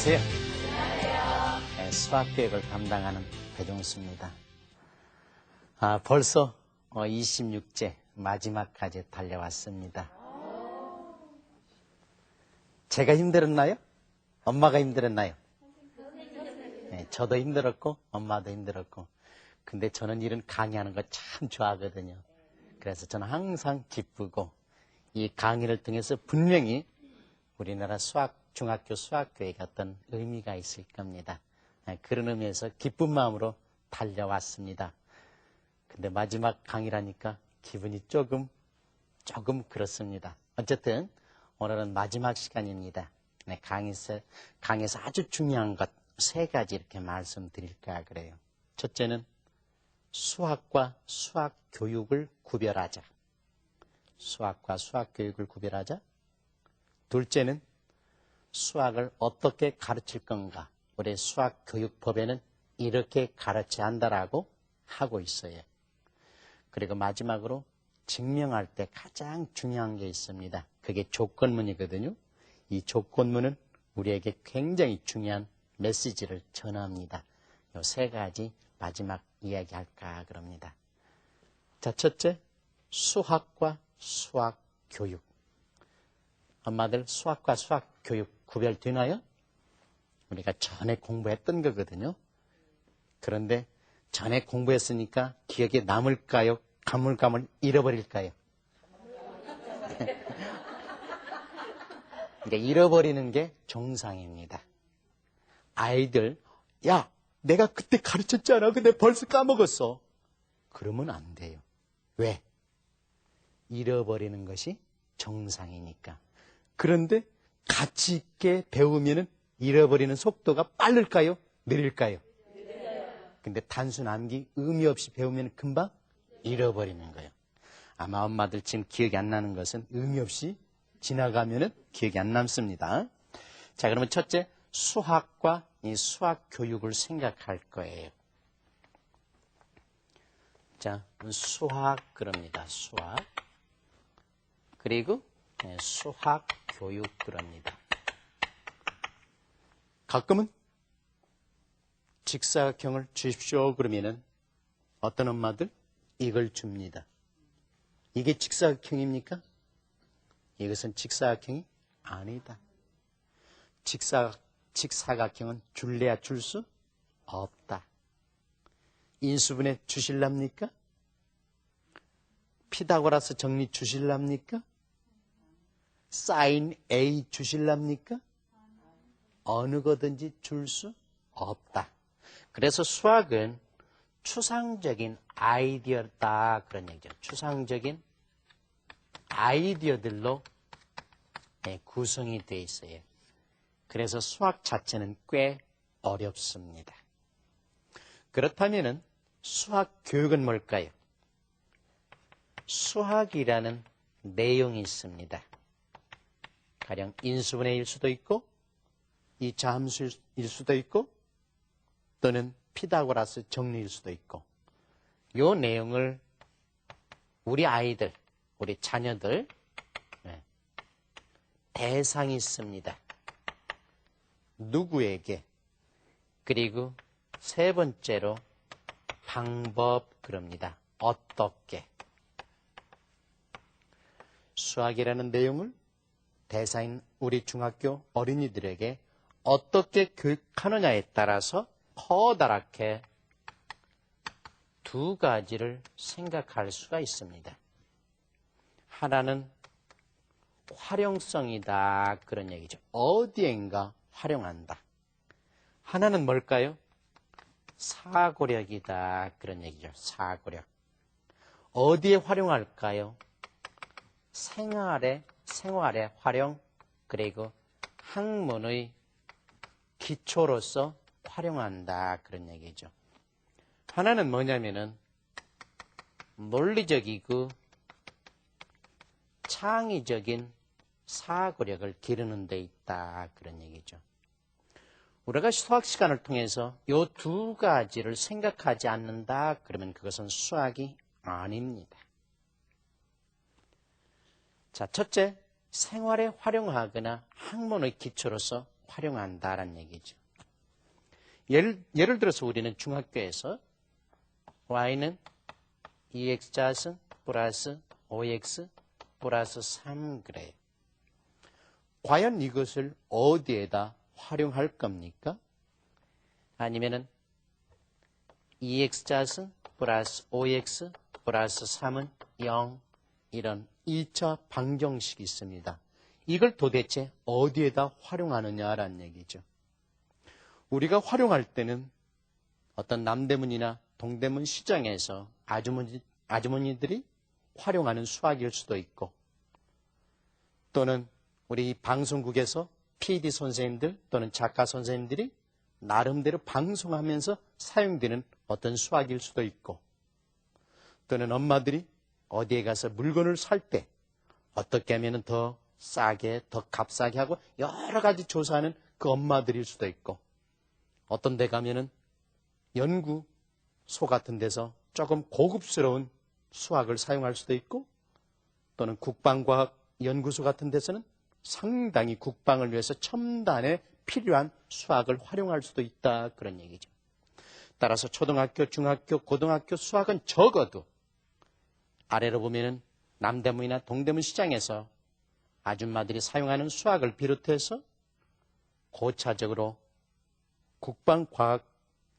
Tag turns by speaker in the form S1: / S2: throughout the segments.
S1: 안녕하세요. 네, 수학교육을 담당하는 배종수입니다. 벌써 26째 마지막까지 달려왔습니다. 제가 힘들었나요? 엄마가 힘들었나요? 네, 저도 힘들었고 엄마도 힘들었고, 근데 저는 이런 강의하는 거 참 좋아하거든요. 그래서 저는 항상 기쁘고, 이 강의를 통해서 분명히 우리나라 중학교 수학교육에 어떤 의미가 있을 겁니다. 그런 의미에서 기쁜 마음으로 달려왔습니다. 근데 마지막 강의라니까 기분이 조금 그렇습니다. 어쨌든 오늘은 마지막 시간입니다. 네, 강의에서 아주 중요한 것 3가지 이렇게 말씀드릴까 그래요. 첫째는 수학과 수학교육을 구별하자. 수학과 수학교육을 구별하자. 둘째는 수학을 어떻게 가르칠 건가. 우리 수학교육법에는 이렇게 가르쳐야 한다라고 하고 있어요. 그리고 마지막으로 증명할 때 가장 중요한 게 있습니다. 그게 조건문이거든요. 이 조건문은 우리에게 굉장히 중요한 메시지를 전합니다. 이 3가지 마지막 이야기할까 그럽니다. 자, 첫째, 수학과 수학교육. 엄마들 수학과 수학교육 구별되나요? 우리가 전에 공부했던 거거든요. 그런데 전에 공부했으니까 기억에 남을까요? 가물가물 잃어버릴까요? 그러니까 잃어버리는 게 정상입니다. 아이들, 야, 내가 그때 가르쳤잖아. 근데 벌써 까먹었어. 그러면 안 돼요. 왜? 잃어버리는 것이 정상이니까. 그런데 가치 있게 배우면 잃어버리는 속도가 빠를까요? 느릴까요? 근데 단순 암기 의미 없이 배우면 금방 잃어버리는 거예요. 아마 엄마들 지금 기억이 안 나는 것은 의미 없이 지나가면 기억이 안 남습니다. 자, 그러면 첫째, 수학과 이 수학 교육을 생각할 거예요. 자, 수학 그럽니다. 수학. 그리고 수학 교육 그럽니다. 가끔은 직사각형을 주십시오 그러면은 어떤 엄마들 이걸 줍니다. 이게 직사각형입니까? 이것은 직사각형이 아니다. 직사각형은 줄래야 줄 수 없다. 인수분해 주실랍니까? 피타고라스 정리 주실랍니까? 사인 A 주실랍니까? 어느 거든지 줄 수 없다. 그래서 수학은 추상적인 아이디어다 그런 얘기죠. 추상적인 아이디어들로 구성이 되어 있어요. 그래서 수학 자체는 꽤 어렵습니다. 그렇다면 수학 교육은 뭘까요? 수학이라는 내용이 있습니다. 가령 인수분해일 수도 있고 이차 함수일 수도 있고 또는 피타고라스 정리일 수도 있고, 이 내용을 우리 아이들, 우리 자녀들 대상이 있습니다. 누구에게? 그리고 3번째로 방법 그럽니다. 어떻게? 수학이라는 내용을 대상인 우리 중학교 어린이들에게 어떻게 교육하느냐에 따라서 커다랗게 2가지를 생각할 수가 있습니다. 하나는 활용성이다 그런 얘기죠. 어디엔가 활용한다. 하나는 뭘까요? 사고력이다 그런 얘기죠. 사고력. 어디에 활용할까요? 생활에 활용, 그리고 학문의 기초로서 활용한다 그런 얘기죠. 하나는 뭐냐면은 논리적이고 창의적인 사고력을 기르는 데 있다 그런 얘기죠. 우리가 수학 시간을 통해서 이 2가지를 생각하지 않는다 그러면 그것은 수학이 아닙니다. 자, 첫째, 생활에 활용하거나 학문의 기초로서 활용한다라는 얘기죠. 예를 들어서 우리는 중학교에서 y는 2x 플러스 5x 플러스 3 그래요. 과연 이것을 어디에다 활용할 겁니까? 아니면은 2x 플러스 5x 플러스 3은 0 이런 2차 방정식이 있습니다. 이걸 도대체 어디에다 활용하느냐라는 얘기죠. 우리가 활용할 때는 어떤 남대문이나 동대문 시장에서 아주머니들이 활용하는 수학일 수도 있고, 또는 우리 방송국에서 PD 선생님들 또는 작가 선생님들이 나름대로 방송하면서 사용되는 어떤 수학일 수도 있고, 또는 엄마들이 어디에 가서 물건을 살 때 어떻게 하면 더 싸게, 더 값싸게 하고 여러 가지 조사하는 그 엄마들일 수도 있고, 어떤 데 가면은 연구소 같은 데서 조금 고급스러운 수학을 사용할 수도 있고, 또는 국방과학연구소 같은 데서는 상당히 국방을 위해서 첨단에 필요한 수학을 활용할 수도 있다, 그런 얘기죠. 따라서 초등학교, 중학교, 고등학교 수학은 적어도 아래로 보면은 남대문이나 동대문 시장에서 아줌마들이 사용하는 수학을 비롯해서 고차적으로 국방과학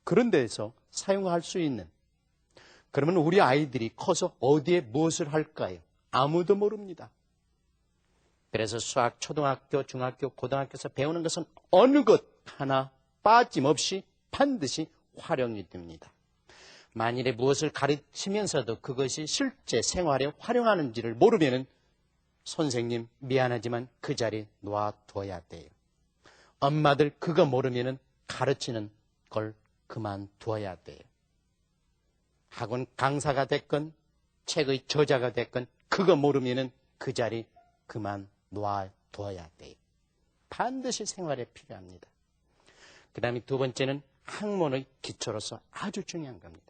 S1: 그런 데에서 사용할 수 있는, 그러면 우리 아이들이 커서 어디에 무엇을 할까요? 아무도 모릅니다. 그래서 수학 초등학교, 중학교, 고등학교에서 배우는 것은 어느 것 하나 빠짐없이 반드시 활용이 됩니다. 만일에 무엇을 가르치면서도 그것이 실제 생활에 활용하는지를 모르면은 선생님 미안하지만 그 자리에 놔둬야 돼요. 엄마들 그거 모르면은 가르치는 걸 그만둬야 돼요. 학원 강사가 됐건 책의 저자가 됐건 그거 모르면은 그 자리 그만둬야 돼요. 반드시 생활에 필요합니다. 그 다음에 두 번째는 학문의 기초로서 아주 중요한 겁니다.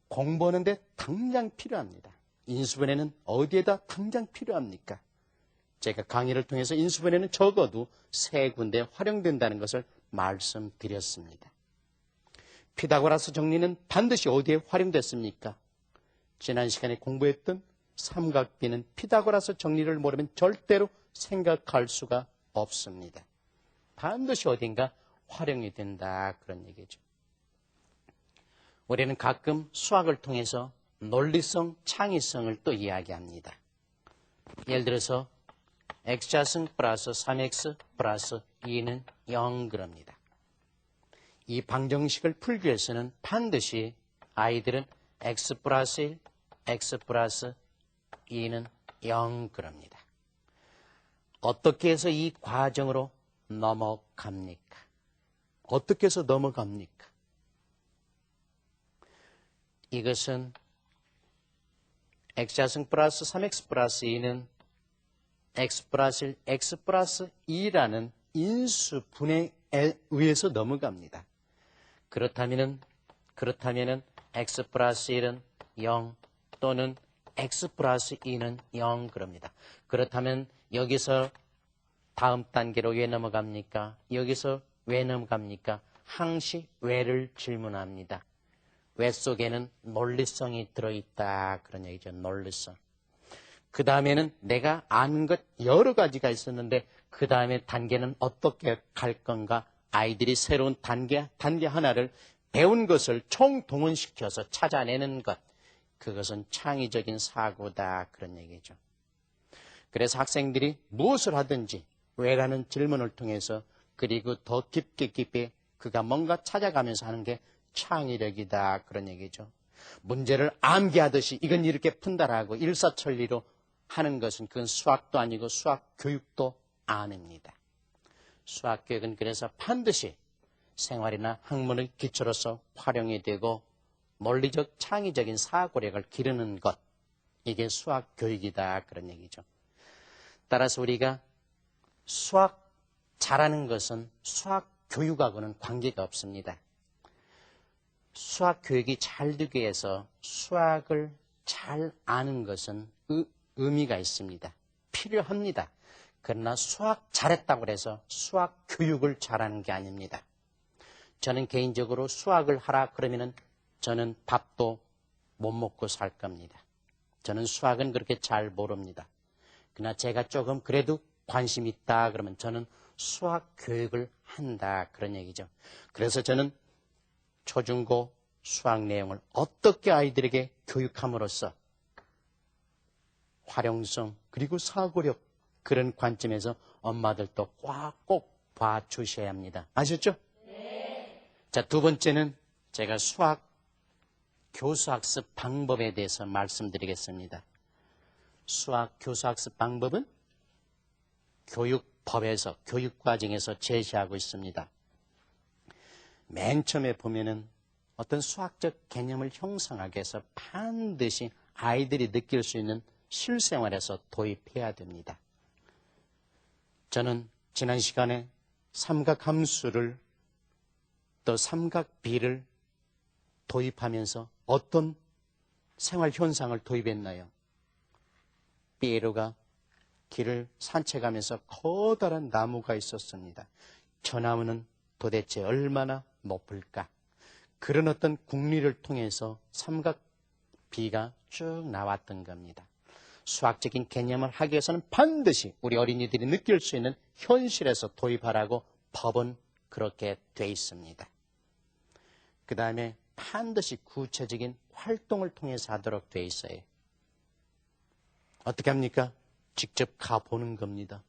S1: 공부하는데 당장 필요합니다. 인수분해는 어디에다 당장 필요합니까? 제가 강의를 통해서 인수분해는 적어도 3군데 활용된다는 것을 말씀드렸습니다. 피타고라스 정리는 반드시 어디에 활용됐습니까? 지난 시간에 공부했던 삼각비는 피타고라스 정리를 모르면 절대로 생각할 수가 없습니다. 반드시 어딘가 활용이 된다, 그런 얘기죠. 우리는 가끔 수학을 통해서 논리성, 창의성을 또 이야기합니다. 예를 들어서 x좌승 플러스 3x 플러스 2는 0 그럽니다. 이 방정식을 풀기 위해서는 반드시 아이들은 x 플러스 1, x 플러스 2는 0 그럽니다. 어떻게 해서 이 과정으로 넘어갑니까? 어떻게 해서 넘어갑니까? 이것은 x좌승 플러스 3x 플러스 2는 x 플러스 1, x 플러스 2라는 인수분해에 의해서 넘어갑니다. 그렇다면은 x 플러스 1은 0 또는 x 플러스 2는 0 그럽니다. 그렇다면 여기서 다음 단계로 왜 넘어갑니까? 여기서 왜 넘어갑니까? 항시 왜를 질문합니다. 왜 속에는 논리성이 들어있다, 그런 얘기죠. 논리성. 그 다음에는 내가 아는 것 여러 가지가 있었는데 그 다음에 단계는 어떻게 갈 건가? 아이들이 새로운 단계 하나를 배운 것을 총동원시켜서 찾아내는 것. 그것은 창의적인 사고다, 그런 얘기죠. 그래서 학생들이 무엇을 하든지 왜라는 질문을 통해서, 그리고 더 깊게 그가 뭔가 찾아가면서 하는 게 창의력이다, 그런 얘기죠. 문제를 암기하듯이 이건 이렇게 푼다라고 일사천리로 하는 것은 그건 수학도 아니고 수학 교육도 아닙니다. 수학 교육은 그래서 반드시 생활이나 학문의 기초로서 활용이 되고 논리적 창의적인 사고력을 기르는 것, 이게 수학 교육이다, 그런 얘기죠. 따라서 우리가 수학 잘하는 것은 수학 교육하고는 관계가 없습니다. 수학 교육이 잘 되기 위해서 수학을 잘 아는 것은 의미가 있습니다. 필요합니다. 그러나 수학 잘했다고 해서 수학 교육을 잘하는 게 아닙니다. 저는 개인적으로 수학을 하라 그러면은 저는 밥도 못 먹고 살 겁니다. 저는 수학은 그렇게 잘 모릅니다. 그러나 제가 조금 그래도 관심 있다 그러면 저는 수학 교육을 한다 그런 얘기죠. 그래서 저는 초중고 수학 내용을 어떻게 아이들에게 교육함으로써 활용성 그리고 사고력 그런 관점에서 엄마들도 꼭 봐주셔야 합니다. 아셨죠? 네. 자, 두 번째는 제가 수학 교수학습 방법에 대해서 말씀드리겠습니다. 수학 교수학습 방법은 교육법에서 교육과정에서 제시하고 있습니다. 맨 처음에 보면은 어떤 수학적 개념을 형성하기 위해서 반드시 아이들이 느낄 수 있는 실생활에서 도입해야 됩니다. 저는 지난 시간에 삼각함수를 또 삼각비를 도입하면서 어떤 생활 현상을 도입했나요? 피에로가 길을 산책하면서 커다란 나무가 있었습니다. 저 나무는 도대체 얼마나 높을까? 그런 어떤 궁리를 통해서 삼각비가 쭉 나왔던 겁니다. 수학적인 개념을 하기 위해서는 반드시 우리 어린이들이 느낄 수 있는 현실에서 도입하라고 법은 그렇게 돼 있습니다. 그 다음에 반드시 구체적인 활동을 통해서 하도록 돼 있어요. 어떻게 합니까? 직접 가보는 겁니다.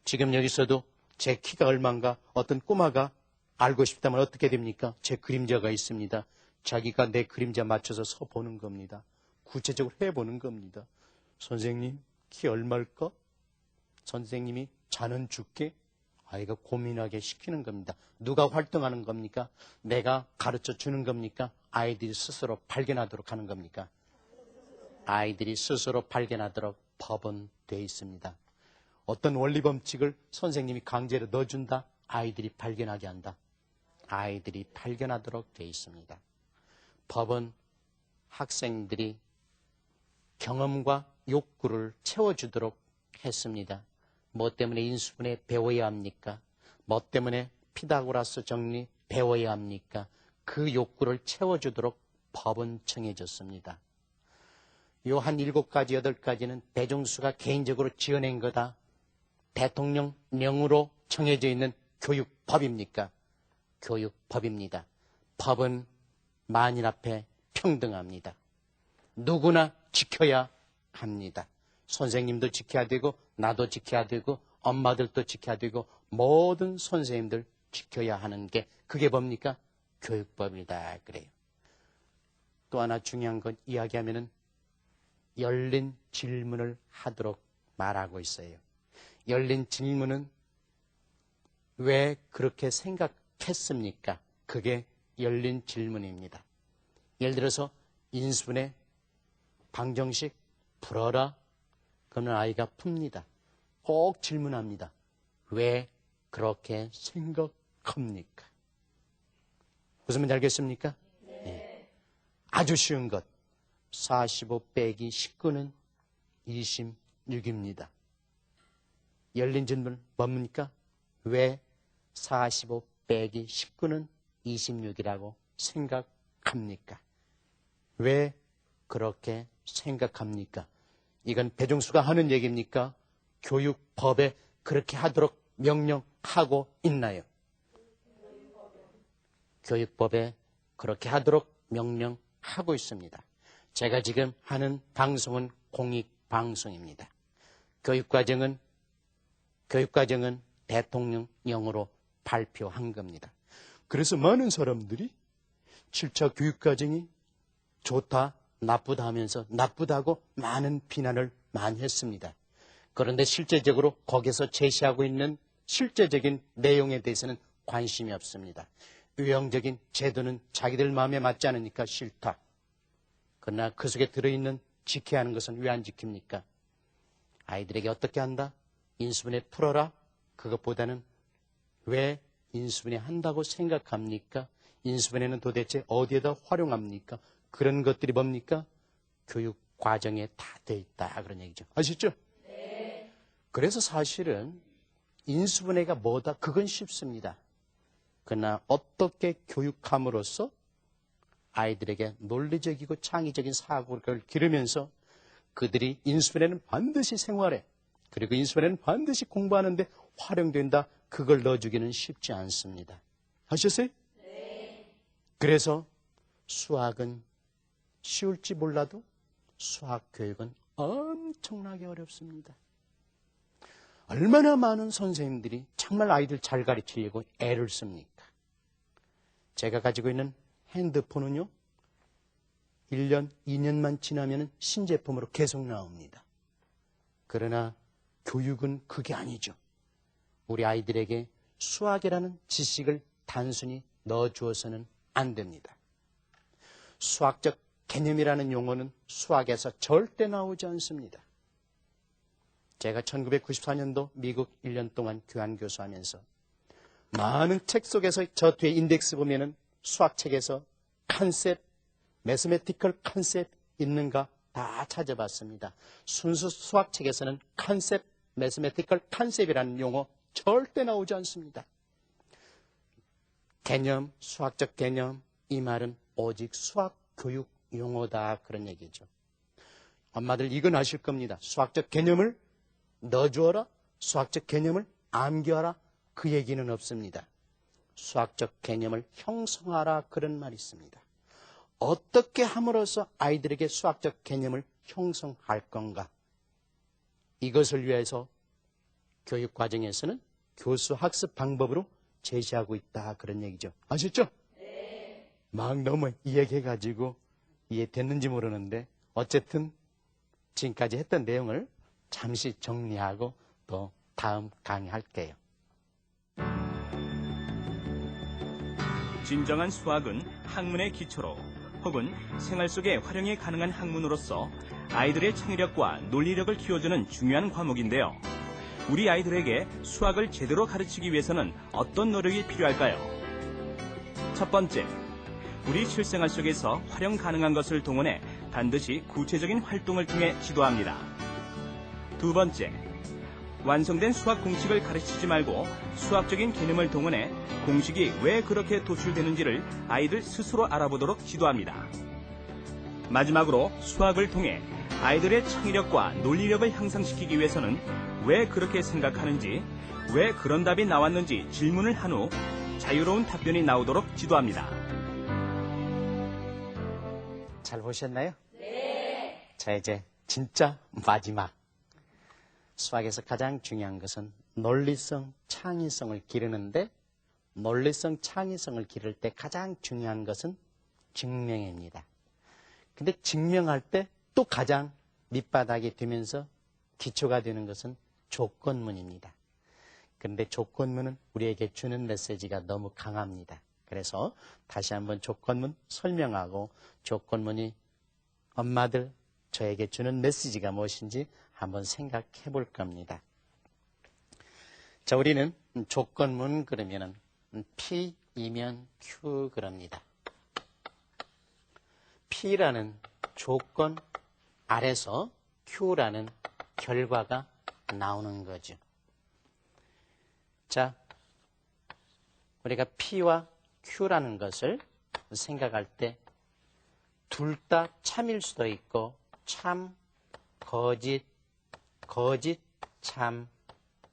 S1: 지금 여기서도 제 키가 얼마인가 어떤 꼬마가 알고 싶다면 어떻게 됩니까? 제 그림자가 있습니다. 자기가 내 그림자 맞춰서 서보는 겁니다. 구체적으로 해보는 겁니다. 선생님, 키 얼마일까? 선생님이 자는 줄게? 아이가 고민하게 시키는 겁니다. 누가 활동하는 겁니까? 내가 가르쳐 주는 겁니까? 아이들이 스스로 발견하도록 하는 겁니까? 아이들이 스스로 발견하도록 법은 되어 있습니다. 어떤 원리 법칙을 선생님이 강제로 넣어준다? 아이들이 발견하게 한다. 아이들이 발견하도록 되어 있습니다. 법은 학생들이 경험과 욕구를 채워주도록 했습니다. 뭐 때문에 인수분해 배워야 합니까? 뭐 때문에 피타고라스 정리 배워야 합니까? 그 욕구를 채워주도록 법은 정해졌습니다. 요 한 7가지, 8가지는 대종수가 개인적으로 지어낸 거다. 대통령령으로 정해져 있는 교육법입니까? 교육법입니다. 법은 만인 앞에 평등합니다. 누구나 지켜야 합니다. 선생님도 지켜야 되고 나도 지켜야 되고 엄마들도 지켜야 되고 모든 선생님들 지켜야 하는 게 그게 뭡니까? 교육법이다 그래요. 또 하나 중요한 건 이야기하면은 열린 질문을 하도록 말하고 있어요. 열린 질문은 왜 그렇게 생각했습니까? 그게 열린 질문입니다. 예를 들어서 인수분해 방정식 풀어라. 그러면 아이가 풉니다. 꼭 질문합니다. 왜 그렇게 생각합니까? 무슨 말인지 알겠습니까? 네. 아주 쉬운 것. 45 빼기 19는 26입니다. 열린 질문 뭡니까? 왜 45 빼기 19는 26이라고 생각합니까? 왜 그렇게 생각합니까? 이건 배종수가 하는 얘기입니까? 교육법에 그렇게 하도록 명령하고 있나요? 교육법에 그렇게 하도록 명령하고 있습니다. 제가 지금 하는 방송은 공익방송입니다. 교육과정은 대통령령으로 발표한 겁니다. 그래서 많은 사람들이 7차 교육과정이 좋다, 나쁘다 하면서 나쁘다고 많은 비난을 많이 했습니다. 그런데 실제적으로 거기서 제시하고 있는 실제적인 내용에 대해서는 관심이 없습니다. 유형적인 제도는 자기들 마음에 맞지 않으니까 싫다. 그러나 그 속에 들어있는 지켜야 하는 것은 왜 안 지킵니까? 아이들에게 어떻게 한다? 인수분해 풀어라? 그것보다는 왜 인수분해 한다고 생각합니까? 인수분해는 도대체 어디에다 활용합니까? 그런 것들이 뭡니까? 교육 과정에 다 돼 있다 그런 얘기죠. 아시죠? 네. 그래서 사실은 인수분해가 뭐다? 그건 쉽습니다. 그러나 어떻게 교육함으로써 아이들에게 논리적이고 창의적인 사고를 기르면서 그들이 인수분해는 반드시 생활해, 그리고 인수분해는 반드시 공부하는데 활용된다, 그걸 넣어주기는 쉽지 않습니다. 아셨어요? 네. 그래서 수학은 쉬울지 몰라도 수학 교육은 엄청나게 어렵습니다. 얼마나 많은 선생님들이 정말 아이들 잘 가르치려고 애를 씁니까? 제가 가지고 있는 핸드폰은요, 1년, 2년만 지나면 신제품으로 계속 나옵니다. 그러나 교육은 그게 아니죠. 우리 아이들에게 수학이라는 지식을 단순히 넣어주어서는 안 됩니다. 수학적 개념이라는 용어는 수학에서 절대 나오지 않습니다. 제가 1994년도 미국 1년 동안 교환교수하면서 많은 책 속에서 저 뒤에 인덱스 보면은 수학책에서 컨셉, 매스메티컬 컨셉 있는가 다 찾아봤습니다. 순수 수학책에서는 컨셉, 매스메티컬 컨셉이라는 용어 절대 나오지 않습니다. 개념, 수학적 개념, 이 말은 오직 수학 교육 용어다, 그런 얘기죠. 엄마들 이건 아실 겁니다. 수학적 개념을 넣어주어라, 수학적 개념을 암기하라, 그 얘기는 없습니다. 수학적 개념을 형성하라, 그런 말이 있습니다. 어떻게 함으로써 아이들에게 수학적 개념을 형성할 건가? 이것을 위해서 교육 과정에서는 교수 학습 방법으로 제시하고 있다, 그런 얘기죠. 아셨죠? 네. 막 너무 이야기해가지고 이해됐는지 모르는데 어쨌든 지금까지 했던 내용을 잠시 정리하고 또 다음 강의할게요.
S2: 진정한 수학은 학문의 기초로 혹은 생활 속에 활용이 가능한 학문으로서 아이들의 창의력과 논리력을 키워주는 중요한 과목인데요. 우리 아이들에게 수학을 제대로 가르치기 위해서는 어떤 노력이 필요할까요? 첫 번째, 우리 실생활 속에서 활용 가능한 것을 동원해 반드시 구체적인 활동을 통해 지도합니다. 두 번째, 완성된 수학 공식을 가르치지 말고 수학적인 개념을 동원해 공식이 왜 그렇게 도출되는지를 아이들 스스로 알아보도록 지도합니다. 마지막으로 수학을 통해 아이들의 창의력과 논리력을 향상시키기 위해서는 왜 그렇게 생각하는지, 왜 그런 답이 나왔는지 질문을 한 후 자유로운 답변이 나오도록 지도합니다.
S1: 잘 보셨나요? 네. 자, 이제 진짜 마지막. 수학에서 가장 중요한 것은 논리성, 창의성을 기르는데, 논리성, 창의성을 기를 때 가장 중요한 것은 증명입니다. 근데 증명할 때 또 가장 밑바닥이 되면서 기초가 되는 것은 조건문입니다. 그런데 조건문은 우리에게 주는 메시지가 너무 강합니다. 그래서 다시 한번 조건문 설명하고 조건문이 엄마들 저에게 주는 메시지가 무엇인지 한번 생각해 볼 겁니다. 자, 우리는 조건문 그러면은 P이면 Q 그럽니다. P라는 조건 아래서 Q라는 결과가 나오는 거죠. 자, 우리가 P와 Q라는 것을 생각할 때 둘 다 참일 수도 있고 참, 거짓, 거짓, 참,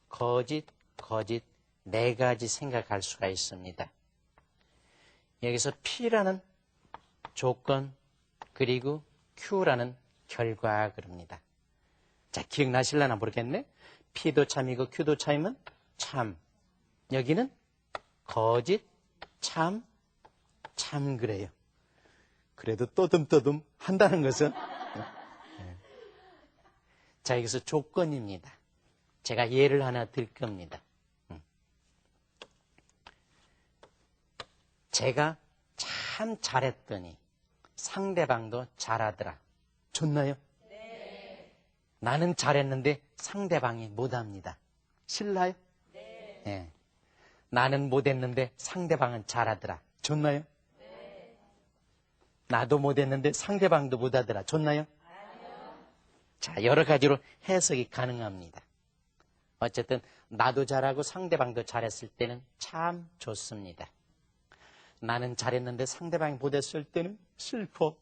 S1: 거짓, 거짓 네 가지 생각할 수가 있습니다. 여기서 P라는 조건 그리고 Q라는 결과 그럽니다. 자, 기억나실려나 모르겠네. P도 참이고 Q도 참이면 참. 여기는 거짓, 참, 참 그래요. 그래도 떠듬떠듬 한다는 것은 자, 여기서 조건입니다. 제가 예를 하나 들 겁니다. 제가 참 잘했더니 상대방도 잘하더라. 좋나요? 네. 나는 잘했는데 상대방이 못합니다. 싫나요? 네. 네. 나는 못했는데 상대방은 잘하더라. 좋나요? 네. 나도 못했는데 상대방도 못하더라. 좋나요? 아니요. 자, 여러 가지로 해석이 가능합니다. 어쨌든 나도 잘하고 상대방도 잘했을 때는 참 좋습니다. 나는 잘했는데 상대방이 못했을 때는 슬퍼.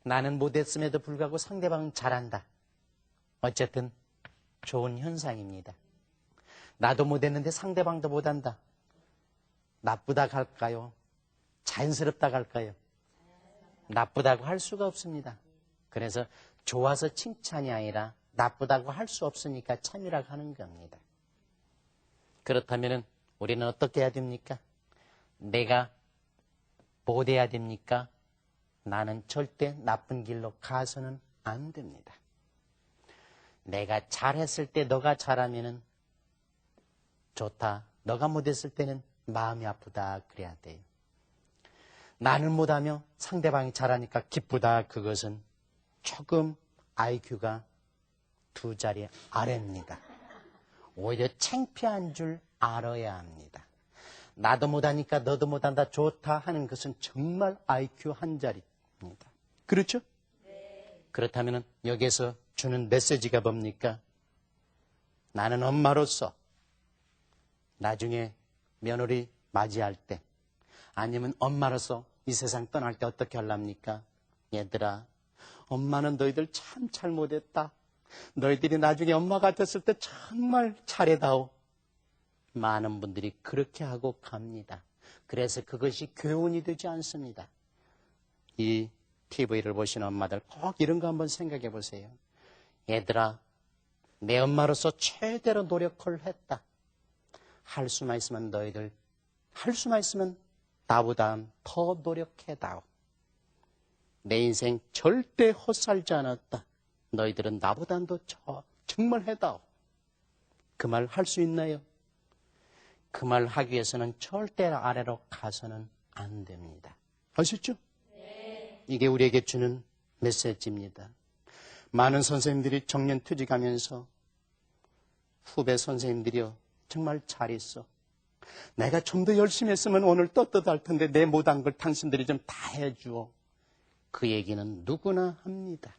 S1: 나는 못했음에도 불구하고 상대방은 잘한다. 어쨌든 좋은 현상입니다. 나도 못했는데 상대방도 못한다. 나쁘다고 할까요? 자연스럽다고 할까요? 나쁘다고 할 수가 없습니다. 그래서 좋아서 칭찬이 아니라 나쁘다고 할 수 없으니까 참이라고 하는 겁니다. 그렇다면 우리는 어떻게 해야 됩니까? 내가 못해야 됩니까? 나는 절대 나쁜 길로 가서는 안 됩니다. 내가 잘했을 때 너가 잘하면은 좋다. 너가 못했을 때는 마음이 아프다. 그래야 돼요. 나는 못하며 상대방이 잘하니까 기쁘다. 그것은 조금 IQ가 2자리 아래입니다. 오히려 창피한 줄 알아야 합니다. 나도 못하니까 너도 못한다. 좋다 하는 것은 정말 IQ 1자리입니다. 그렇죠? 네. 그렇다면 여기에서 주는 메시지가 뭡니까? 나는 엄마로서 나중에 며느리 맞이할 때 아니면 엄마로서 이 세상 떠날 때 어떻게 하랍니까? 얘들아, 엄마는 너희들 참 잘못했다. 너희들이 나중에 엄마가 됐을 때 정말 잘해다오. 많은 분들이 그렇게 하고 갑니다. 그래서 그것이 교훈이 되지 않습니다. 이 TV를 보시는 엄마들 꼭 이런 거 한번 생각해 보세요. 얘들아, 내 엄마로서 최대로 노력을 했다. 할 수만 있으면 너희들, 할 수만 있으면 나보다 더 노력해다오. 내 인생 절대 헛살지 않았다. 너희들은 나보다 더 정말 해다오. 그 말 할 수 있나요? 그 말 하기 위해서는 절대 아래로 가서는 안 됩니다. 아셨죠? 네. 이게 우리에게 주는 메시지입니다. 많은 선생님들이 정년퇴직하면서 후배 선생님들이요, 정말 잘했어. 내가 좀 더 열심히 했으면 오늘 떳떳할 텐데 내 못한 걸 당신들이 좀 다 해주어. 그 얘기는 누구나 합니다.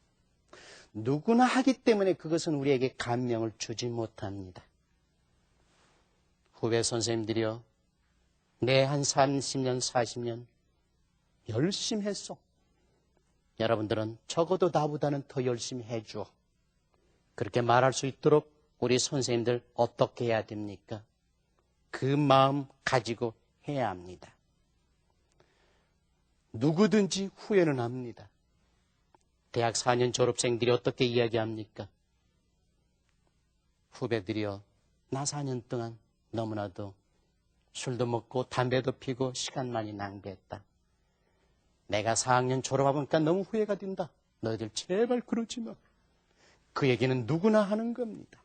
S1: 누구나 하기 때문에 그것은 우리에게 감명을 주지 못합니다. 후배 선생님들이요, 내 한 30년, 40년 열심히 했어. 여러분들은 적어도 나보다는 더 열심히 해줘. 그렇게 말할 수 있도록 우리 선생님들 어떻게 해야 됩니까? 그 마음 가지고 해야 합니다. 누구든지 후회는 합니다. 대학 4년 졸업생들이 어떻게 이야기합니까? 후배들이요, 나 4년 동안 너무나도 술도 먹고 담배도 피고 시간 많이 낭비했다. 내가 4학년 졸업하니까 너무 후회가 된다. 너희들 제발 그러지 마. 그 얘기는 누구나 하는 겁니다.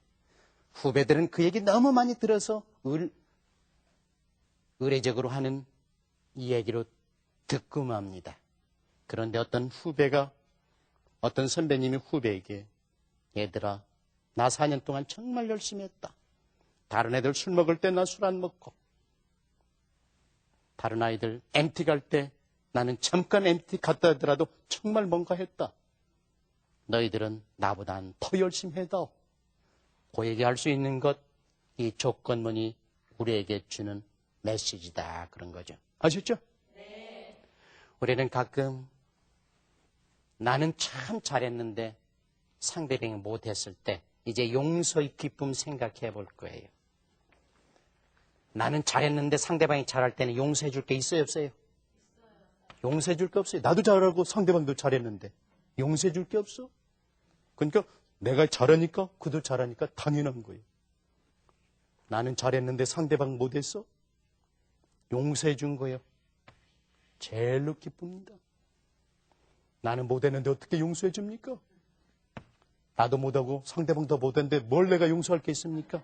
S1: 후배들은 그 얘기 너무 많이 들어서 의례적으로 하는 이 얘기로 듣고 맙니다. 그런데 어떤 후배가, 어떤 선배님이 후배에게, 얘들아, 나 4년 동안 정말 열심히 했다. 다른 애들 술 먹을 때 나 술 안 먹고, 다른 아이들 MT 갈 때 나는 잠깐 MT 갔다 하더라도 정말 뭔가 했다. 너희들은 나보다 더 열심히 해다. 그 얘기할 수 있는 것, 이 조건문이 우리에게 주는 메시지다. 그런 거죠. 아셨죠? 네. 우리는 가끔 나는 참 잘했는데 상대방이 못했을 때 이제 용서의 기쁨 생각해 볼 거예요. 나는 잘했는데 상대방이 잘할 때는 용서해 줄 게 있어요, 없어요? 용서해 줄 게 없어요. 나도 잘하고 상대방도 잘했는데 용서해 줄 게 없어. 그러니까 내가 잘하니까 그도 잘하니까 당연한 거예요. 나는 잘했는데 상대방 못했어? 용서해 준 거예요. 제일로 기쁩니다. 나는 못했는데 어떻게 용서해 줍니까? 나도 못하고 상대방도 못했는데 뭘 내가 용서할 게 있습니까?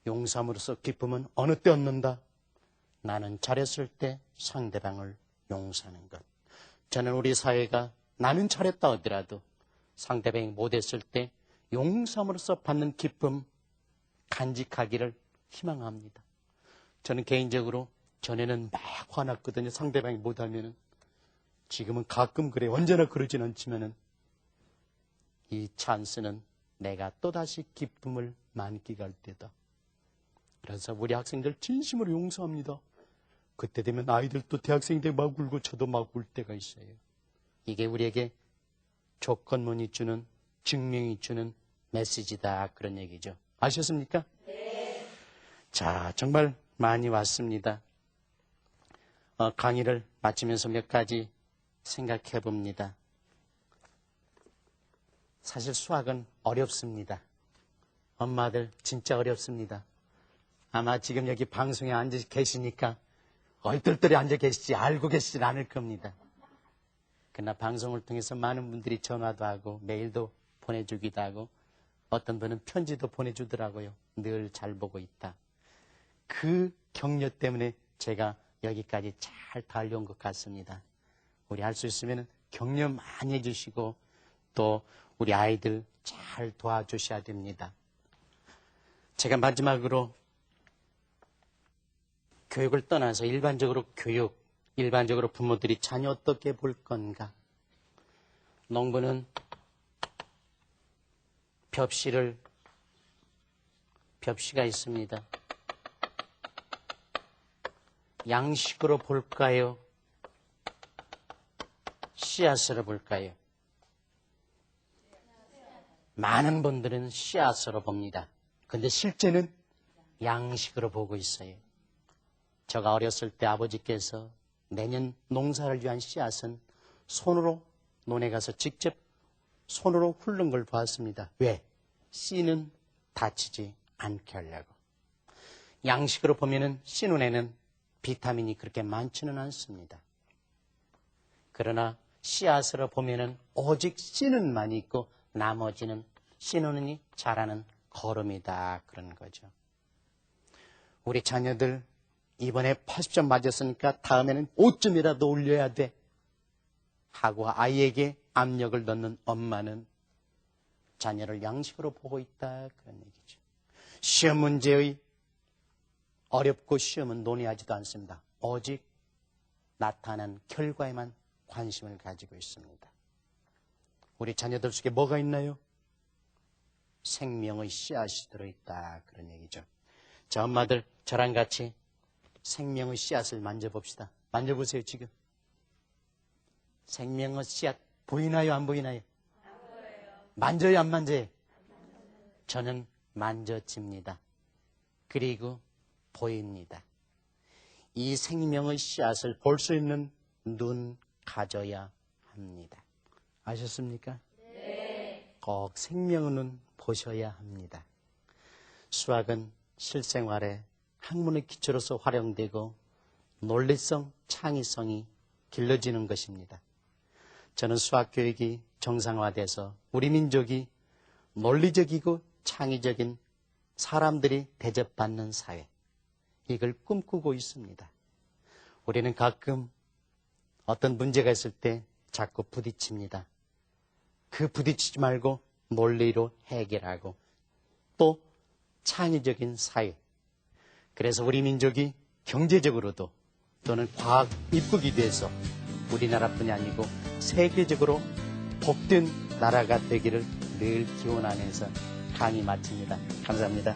S1: 용서함으로써 기쁨은 어느 때 얻는다? 나는 잘했을 때 상대방을 용서하는 것. 저는 우리 사회가 나는 잘했다 하더라도 상대방이 못했을 때 용서함으로써 받는 기쁨 간직하기를 희망합니다. 저는 개인적으로 전에는 막 화났거든요. 상대방이 못하면은. 지금은 가끔 그래요. 언제나 그러진 않지만은 이 찬스는 내가 또다시 기쁨을 만끽할 때다. 그래서 우리 학생들 진심으로 용서합니다. 그때 되면 아이들도 대학생들 막 울고 저도 막 울 때가 있어요. 이게 우리에게 조건문이 주는, 증명이 주는 메시지다, 그런 얘기죠. 아셨습니까? 네. 자, 정말 많이 왔습니다. 강의를 마치면서 몇 가지 생각해 봅니다. 사실 수학은 어렵습니다. 엄마들 진짜 어렵습니다. 아마 지금 여기 방송에 앉아 계시니까 얼떨떨히 앉아 계시지 알고 계시진 않을 겁니다. 그러나 방송을 통해서 많은 분들이 전화도 하고 메일도 보내주기도 하고 어떤 분은 편지도 보내주더라고요. 늘 잘 보고 있다. 그 격려 때문에 제가 여기까지 잘 달려온 것 같습니다. 우리 할 수 있으면 격려 많이 해주시고 또 우리 아이들 잘 도와주셔야 됩니다. 제가 마지막으로 교육을 떠나서 일반적으로 일반적으로 부모들이 자녀 어떻게 볼 건가? 농부는 벽시가 있습니다. 양식으로 볼까요? 씨앗으로 볼까요? 많은 분들은 씨앗으로 봅니다. 근데 실제는 양식으로 보고 있어요. 제가 어렸을 때 아버지께서 내년 농사를 위한 씨앗은 손으로 논에 가서 직접 손으로 훑는 걸 보았습니다. 왜? 씨는 다치지 않게 하려고. 양식으로 보면은 씨 눈에는 비타민이 그렇게 많지는 않습니다. 그러나 씨앗으로 보면은 오직 씨는 많이 있고 나머지는 씨 눈이 자라는 거름이다, 그런 거죠. 우리 자녀들 이번에 80점 맞았으니까 다음에는 5점이라도 올려야 돼 하고 아이에게 압력을 넣는 엄마는 자녀를 양식으로 보고 있다, 그런 얘기죠. 시험 문제의 어렵고 시험은 논의하지도 않습니다. 오직 나타난 결과에만 관심을 가지고 있습니다. 우리 자녀들 속에 뭐가 있나요? 생명의 씨앗이 들어있다, 그런 얘기죠. 자, 엄마들 저랑 같이 생명의 씨앗을 만져봅시다. 만져보세요, 지금. 생명의 씨앗 보이나요, 안 보이나요? 안 보여요. 만져요, 안 만져요? 저는 만져집니다. 그리고 보입니다. 이 생명의 씨앗을 볼 수 있는 눈 가져야 합니다. 아셨습니까? 네. 꼭 생명의 눈 보셔야 합니다. 수학은 실생활에 학문의 기초로서 활용되고 논리성, 창의성이 길러지는 것입니다. 저는 수학교육이 정상화돼서 우리 민족이 논리적이고 창의적인 사람들이 대접받는 사회, 이걸 꿈꾸고 있습니다. 우리는 가끔 어떤 문제가 있을 때 자꾸 부딪힙니다. 그 부딪히지 말고 논리로 해결하고 또 창의적인 사회, 그래서 우리 민족이 경제적으로도 또는 과학 입국이 돼서 우리나라뿐이 아니고 세계적으로 복된 나라가 되기를 늘 기원하면서 강의 마칩니다. 감사합니다.